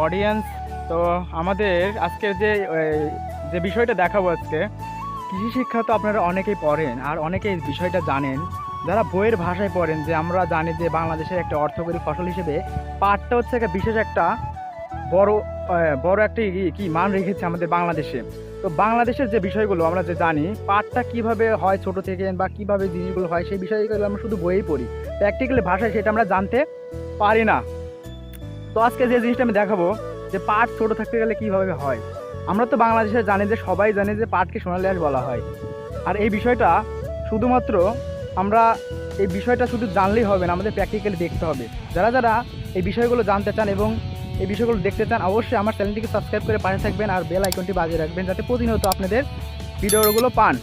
Audience. তো আমাদের আজকে যে বিষয়টা দেখাবো আজকে, কৃষি শিক্ষা তো আপনারা অনেকেই পড়েন আর অনেকেই এই বিষয়টা জানেন। যারা বইয়ের ভাষায় পড়েন, যে আমরা জানি যে বাংলাদেশের একটা অর্থকরী ফসল হিসেবে পাটটা হচ্ছে একটা বিশেষ একটা বড় বড় একটা কি মান রেখেছে আমাদের বাংলাদেশে। তো বাংলাদেশের যে বিষয়গুলো আমরা যে জানি, পাটটা কিভাবে হয় ছোট থেকে বা কিভাবে জিনিসগুলো হয়, সেই বিষয়গুলো আমরা শুধু বইয়েই পড়ি, প্র্যাকটিক্যালি ভাষায় সেটা আমরা জানতে পারি না। তো আজকে যে জিনিসটা আমি দেখাবো, যে পাট ছোট থাকতে গেলে কিভাবে হয়। আমরা তো বাংলাদেশে জানি, যে সবাই জানে যে পাটকে সোনালী আঁশ বলা হয়। আর এই বিষয়টা শুধুমাত্র আমরা এই বিষয়টা শুধু জানলেই হবে না, আমাদের প্র্যাকটিক্যালি দেখতে হবে। যারা যারা এই বিষয়গুলো জানতে চান এবং এই বিষয়গুলো দেখতে চান, অবশ্যই আমার চ্যানেলটিকে সাবস্ক্রাইব করে পাশে থাকবেন আর বেল আইকনটি বাজিয়ে রাখবেন, যাতে প্রতিনিয়ত আপনাদের ভিডিওগুলো পান।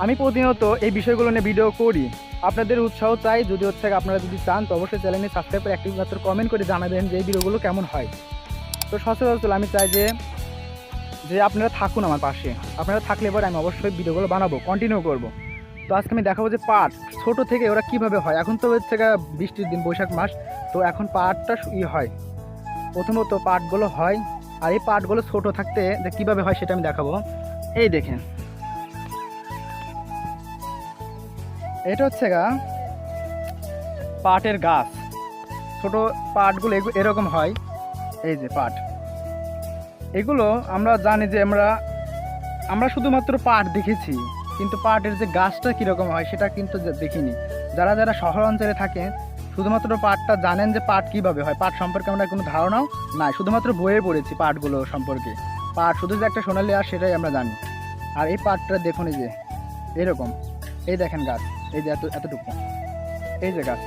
আমি প্রতিনিয়ত এই বিষয়গুলো নিয়ে ভিডিও করি, আপনাদের উৎসাহ চাই। যদি হচ্ছে আপনারা যদি চান, তো অবশ্যই চ্যানেলটি সাবস্ক্রাইব করে একটি মাত্র কমেন্ট করে জানাবেন যে এই ভিডিওগুলো কেমন হয়। তো সচরাচর আমি চাই যে যে আপনারা থাকুন আমার পাশে, আপনারা থাকলে পরে আমি অবশ্যই ভিডিওগুলো বানাবো, কন্টিনিউ করব। তো আজকে আমি দেখাবো যে পাট ছোট থেকে ওরা কিভাবে হয়। এখন তো হচ্ছে বৃষ্টির দিন, বৈশাখ মাস, তো এখন পাটটা হয়। প্রথমত পাটগুলো হয়, আর এই পাটগুলো ছোট থাকতে যে কীভাবে হয় সেটা আমি দেখাবো। এই দেখেন, এটা হচ্ছে পাটের গাছ। ছোট পাটগুলো এরকম হয়। এই যে পাট, এগুলো আমরা জানি যে আমরা শুধুমাত্র পাট দেখেছি, কিন্তু পাটের যে গাছটা কীরকম হয় সেটা কিন্তু দেখিনি। যারা যারা শহর অঞ্চলে থাকেন, শুধুমাত্র পাটটা জানেন যে পাট কীভাবে হয়। পাট সম্পর্কে আমরা কোনো ধারণাও নাই, শুধুমাত্র বইয়ে পড়েছি পাটগুলো সম্পর্কে। পাট শুধু যে একটা সোনালী আঁশ সেটাই আমরা জানি। আর এই পাটটা দেখুন, এই যে এরকম, এই দেখেন গাছ, এই যে এতটুকু, এই যে গাছ।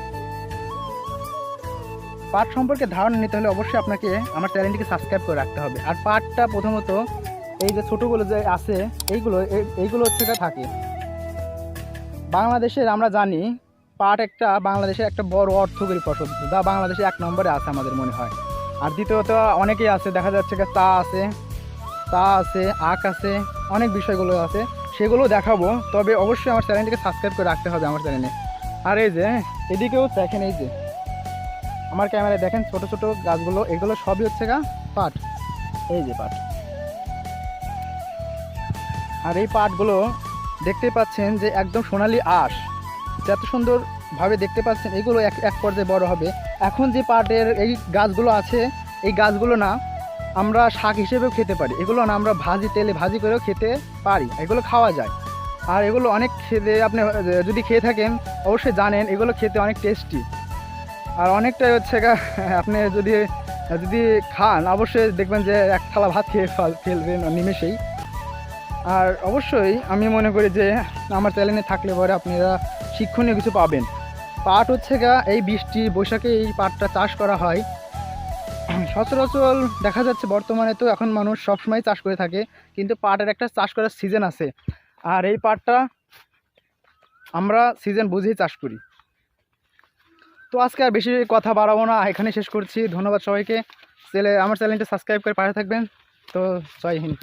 পাট সম্পর্কে ধারণা নিতে হলে অবশ্যই আপনাকে আমার চ্যানেলটিকে সাবস্ক্রাইব করে রাখতে হবে। আর পাটটা প্রথমত এই যে ছোটোগুলো যে আছে, এইগুলো হচ্ছে থাকে বাংলাদেশের। আমরা জানি পাট বাংলাদেশের একটা বড় অর্থকরী ফসল, যা বাংলাদেশে 1 নম্বরে আছে আমাদের মনে হয়। আর দ্বিতীয়ত অনেকেই আছে, দেখা যাচ্ছে চা আছে, আখ আছে, অনেক বিষয়গুলো আছে, সেগুলো দেখাবো। তবে অবশ্যই আমার চ্যানেলটিকে সাবস্ক্রাইব করে রাখতে হবে আমার চ্যানেলে। আর এই যে এদিকেও দেখেন, এই যে আমার ক্যামেরায় দেখেন ছোট ছোট গাছগুলো, এগুলো সবই হচ্ছে পাট। এই যে পাট। আর এই পাটগুলো দেখতে পাচ্ছেন যে একদম সোনালী আঁশ, যত সুন্দরভাবে দেখতে পাচ্ছেন। এগুলো এক পর্যায়ে বড় হবে। এখন যে পাটের এই গাছগুলো আছে, এই গাছগুলো না আমরা শাক হিসেবেও খেতে পারি, এগুলো না আমরা তেলে ভাজি করেও খেতে পারি, এগুলো খাওয়া যায়। আর এগুলো অনেক খেতে, আপনি যদি খেয়ে থাকেন অবশ্যই জানেন এগুলো খেতে অনেক টেস্টি। আর অনেকটাই হচ্ছে আপনি যদি যদি খান, অবশ্যই দেখবেন যে 1 থালা ভাত খেয়ে ফেলবেন নিমেষেই। আর অবশ্যই আমি মনে করি যে আমার চ্যানেলে থাকলে পরে আপনারা শিক্ষণীয় কিছু পাবেন। পাট হচ্ছে এই বৃষ্টি বৈশাখে এই পাটটা চাষ করা হয়। সচরাচর দেখা যাচ্ছে বর্তমানে তো এখন মানুষ সবসময় চাষ করে থাকে, কিন্তু পাটের একটা চাষ করার সিজন আছে। আর এই পাটটা আমরা সিজন বুঝেই চাষ করি। তো আজকে আর বেশি কথা বাড়াবো না, এখানে শেষ করছি। ধন্যবাদ সবাইকে। আমার চ্যানেলটা সাবস্ক্রাইব করে পাশে থাকবেন। তো জয় হিন্দ।